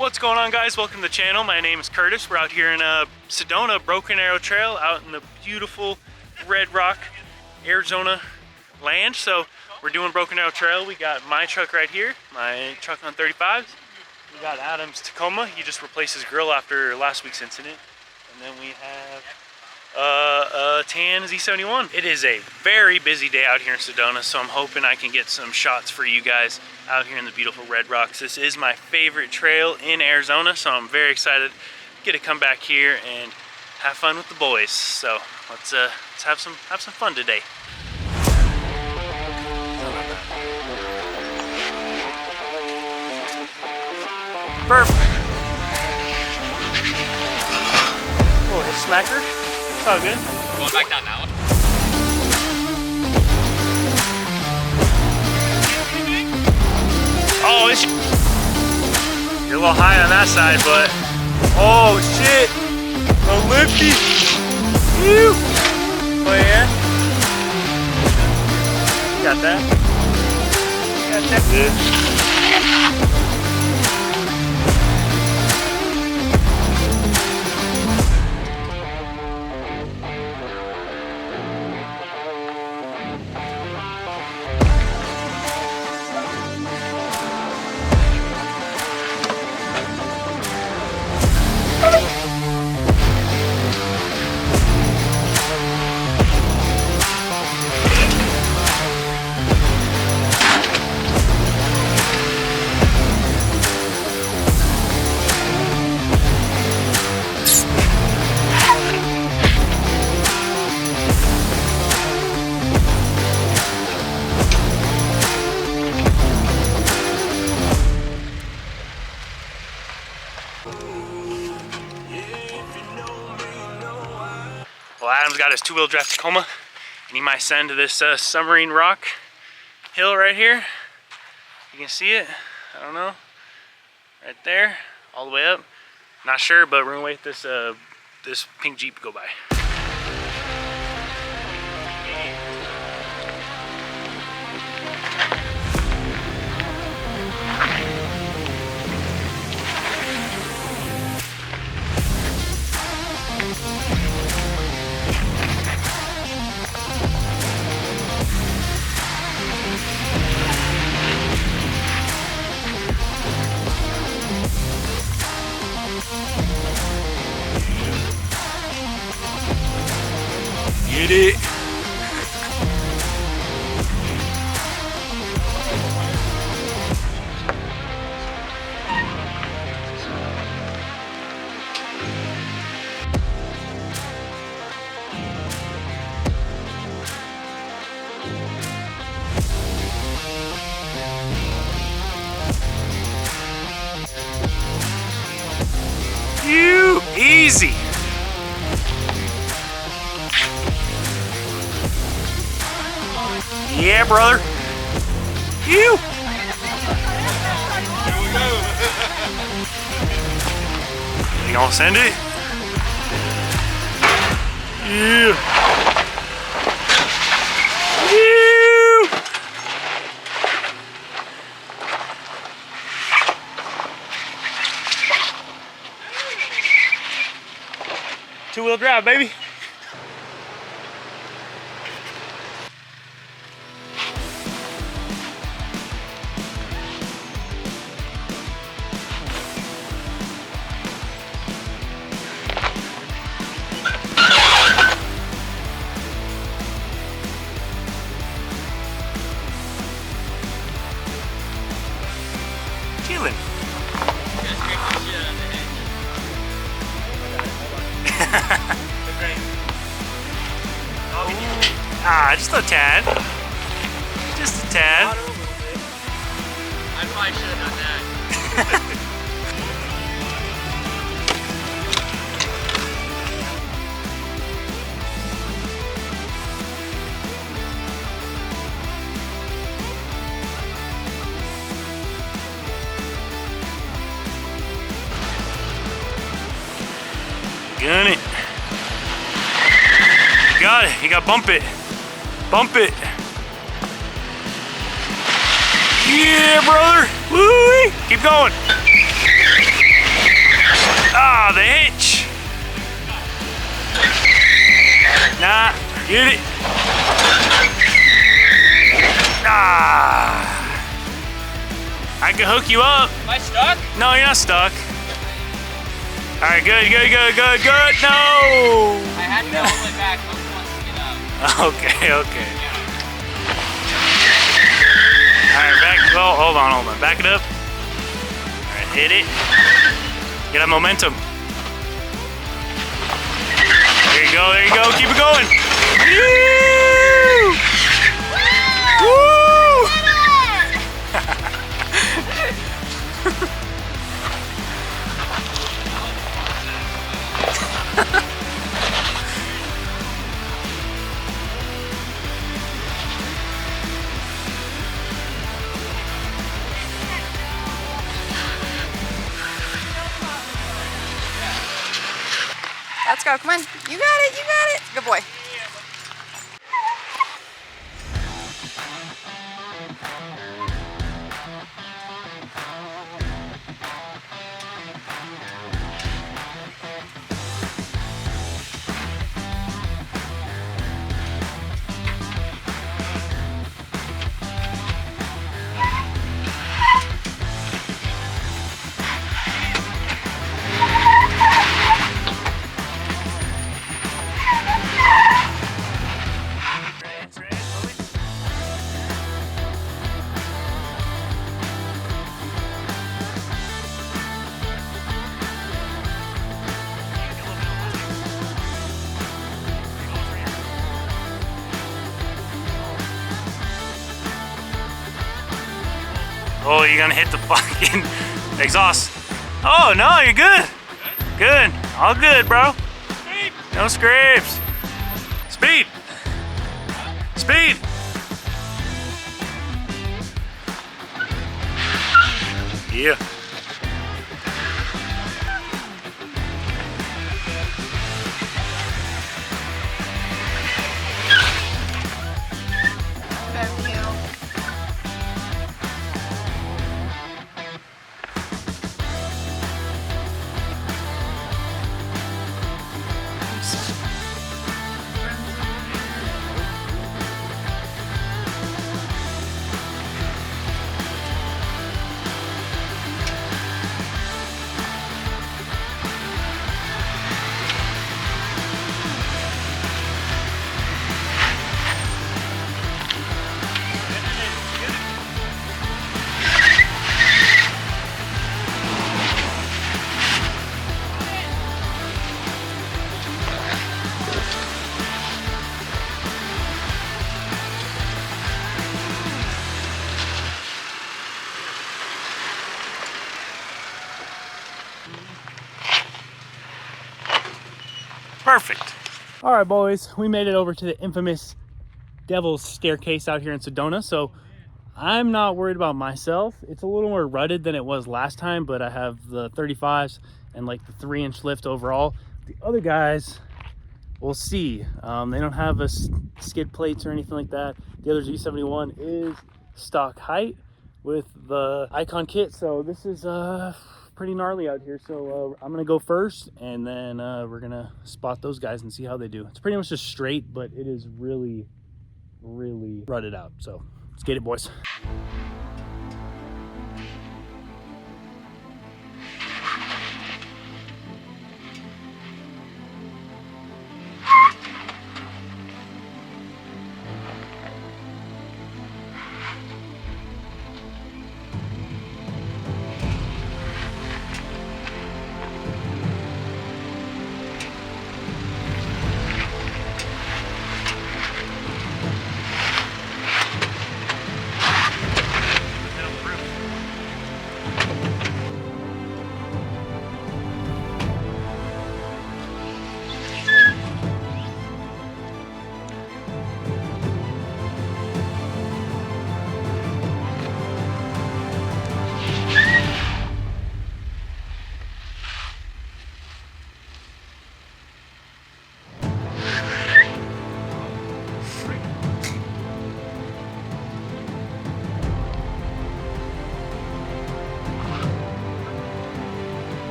What's going on, guys? Welcome to the channel. My name is Curtis. We're out here in Sedona, Broken Arrow Trail, out in the beautiful Red Rock, Arizona land. So we're doing Broken Arrow Trail. We got my truck right here, my truck on 35's. We got Adam's Tacoma. He just replaced his grill after last week's incident. And then we have a tan Z71. It is a very busy day out here in Sedona, so I'm hoping I can get some shots for you guys out here in the beautiful Red Rocks. This is my favorite trail in Arizona, so I'm very excited to get to come back here and have fun with the boys. So let's have some fun today. Perfect. Oh, hit smacker. It's all good. Going back down now. Oh, it's... You're a little high on that side, but... Oh, shit! A lifty! Ew! Oh, yeah? Got that? Got that good. Well, Adam's got his two-wheel drive Tacoma, and he might send to this submarine rock hill right here. You can see it, I don't know, right there, all the way up. Not sure, but we're gonna wait this this pink Jeep to go by. Get it. You easy. Yeah, brother. You. Here we go. You gonna send it? Yeah. You. Two-wheel drive, baby. Chilling. Ah, just a tad. Just a tad. I probably should have done that. Gun it. You got it. You got to bump it. Bump it. Yeah, brother. Woo-wee. Keep going. Ah, the hitch. Nah, get it. Ah. I can hook you up. Am I stuck? No, you're not stuck. All right, good. No. I had to go all the way back. Most wants to get out. Okay. All right, back. Oh, hold on. Back it up. All right, hit it. Get that momentum. There you go. Keep it going. Woo! Let's go, come on. You got it. Good boy. Oh, you're gonna hit the fucking exhaust. Oh, no, you're good. Good. All good, bro. No scrapes. Speed. Yeah. Perfect. All right, boys, we made it over to the infamous Devil's Staircase out here in Sedona. So I'm not worried about myself. It's a little more rutted than it was last time, but I have the 35's and like the 3-inch lift overall. The other guys, we'll see. They don't have a skid plates or anything like that. The other Z71 is stock height with the Icon kit. So this is pretty gnarly out here. So I'm gonna go first, and then we're gonna spot those guys and see how they do. It's pretty much just straight, but it is really rutted out. So let's get it, boys.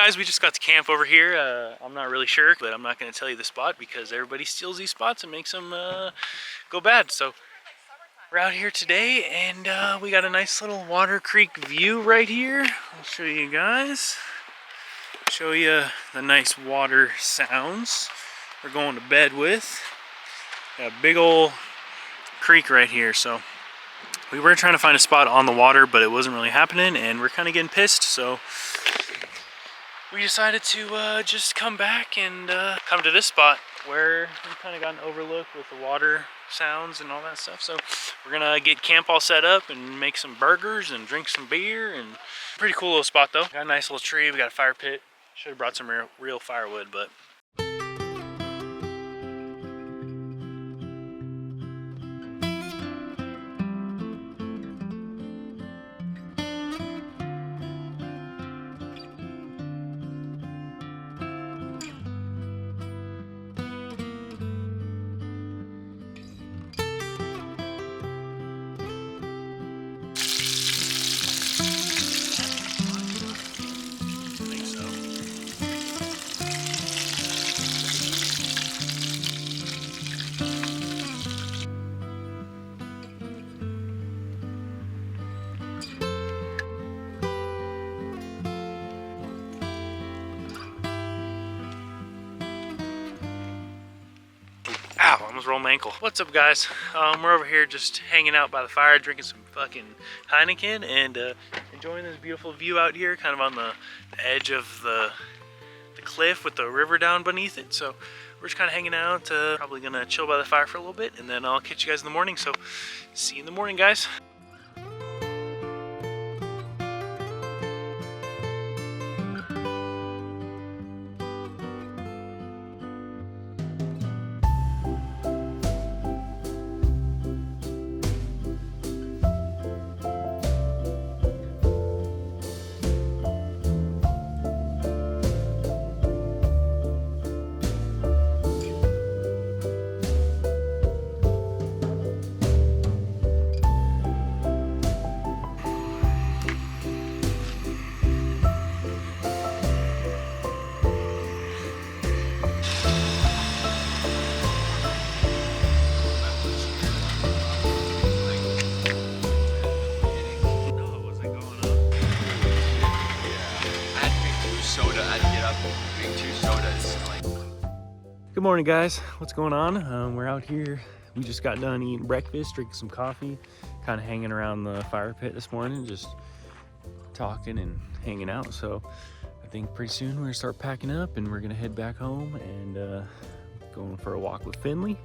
guys, we just got to camp over here. I'm not really sure, but I'm not going to tell you the spot because everybody steals these spots and makes them go bad. So we're out here today, and we got a nice little Water Creek view right here. I'll show you guys. Show you the nice water sounds we're going to bed with. Got a big old creek right here, so we were trying to find a spot on the water, but it wasn't really happening, and we're kind of getting pissed, so we decided to just come back and come to this spot where we kind of got an overlook with the water sounds and all that stuff. So we're gonna get camp all set up and make some burgers and drink some beer. And pretty cool little spot though. Got a nice little tree, we got a fire pit. Should have brought some real firewood, but ow, almost rolled my ankle. What's up, guys? We're over here just hanging out by the fire, drinking some fucking Heineken, and enjoying this beautiful view out here, kind of on the edge of the cliff with the river down beneath it. So we're just kind of hanging out, probably gonna chill by the fire for a little bit, and then I'll catch you guys in the morning. So see you in the morning, guys. Good morning, guys. What's going on? We're out here. We just got done eating breakfast, drinking some coffee, kind of hanging around the fire pit this morning, just talking and hanging out. So I think pretty soon we're gonna start packing up and we're gonna head back home and going for a walk with Finley.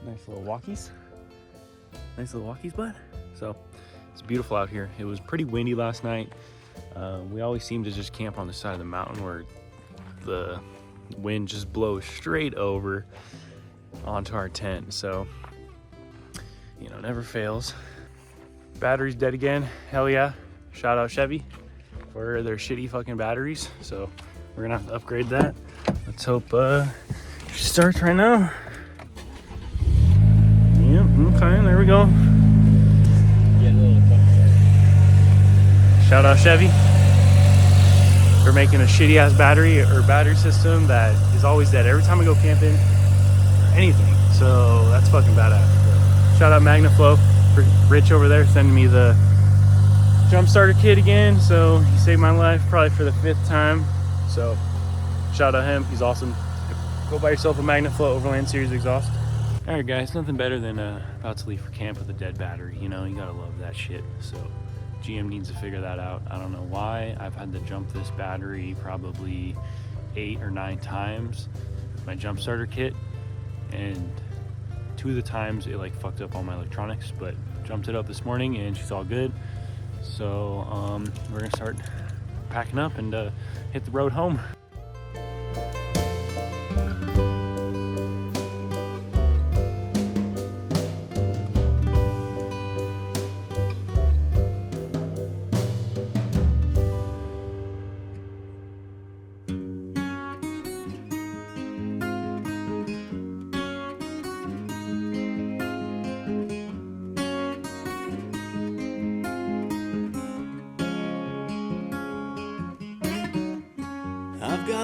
Nice little walkies. Nice little walkies, bud. So it's beautiful out here. It was pretty windy last night. We always seem to just camp on the side of the mountain where the wind just blows straight over onto our tent, so you know, never fails. Battery's dead again. Hell yeah. Shout out Chevy for their shitty fucking batteries, so we're gonna have to upgrade that. Let's hope she starts right now. Yep, okay, there we go. Shout out Chevy for making a shitty ass battery system that is always dead every time I go camping or anything. So that's fucking badass. Shout out MagnaFlow for Rich over there sending me the jump starter kit again. So he saved my life probably for the 5th time. So shout out him, he's awesome. Go buy yourself a MagnaFlow Overland Series exhaust. All right, guys, nothing better than about to leave for camp with a dead battery. You know, you gotta love that shit. So GM needs to figure that out. I don't know why. I've had to jump this battery probably 8 or 9 times, my jump starter kit, and 2 of the times it like fucked up all my electronics, but jumped it up this morning and she's all good. So we're gonna start packing up and hit the road home.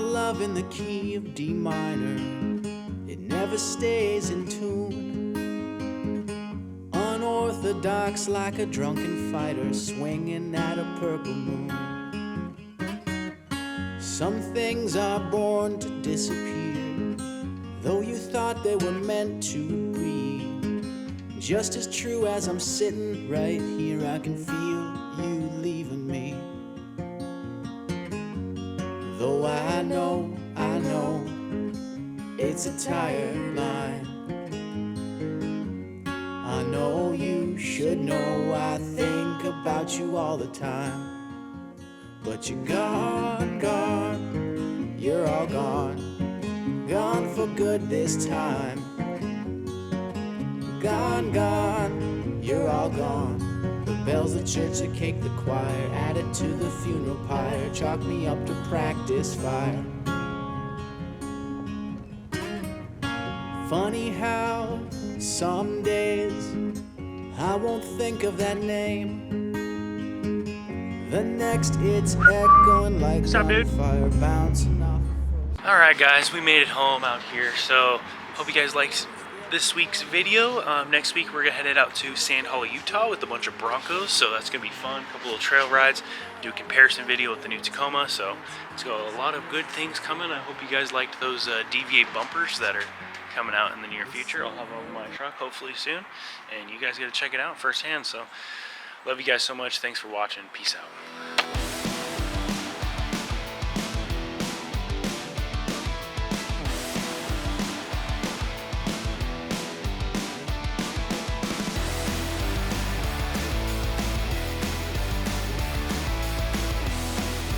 love in the key of D minor. It never stays in tune. Unorthodox like a drunken fighter swinging at a purple moon. Some things are born to disappear, though you thought they were meant to be. Just as true as I'm sitting right here, I can feel you leaving me. Though I know, it's a tired line. I know you should know I think about you all the time. But you're gone, gone, you're all gone. Gone for good this time. Gone, gone, you're all gone. The bells, the church, the cake, the choir, added to the funeral pyre, chalk me up to practice fire. Funny how some days I won't think of that name. The next it's echoing like fire bouncing off. Alright guys, we made it home out here, so hope you guys liked this week's video. Next week we're gonna head out to Sand Hollow, Utah with a bunch of Broncos, so that's gonna be fun. A couple little trail rides, do a comparison video with the new Tacoma, so it's got a lot of good things coming. I hope you guys liked those DVA bumpers that are coming out in the near future. I'll have them on my truck hopefully soon, and you guys get to check it out firsthand. So love you guys so much. Thanks for watching. Peace out.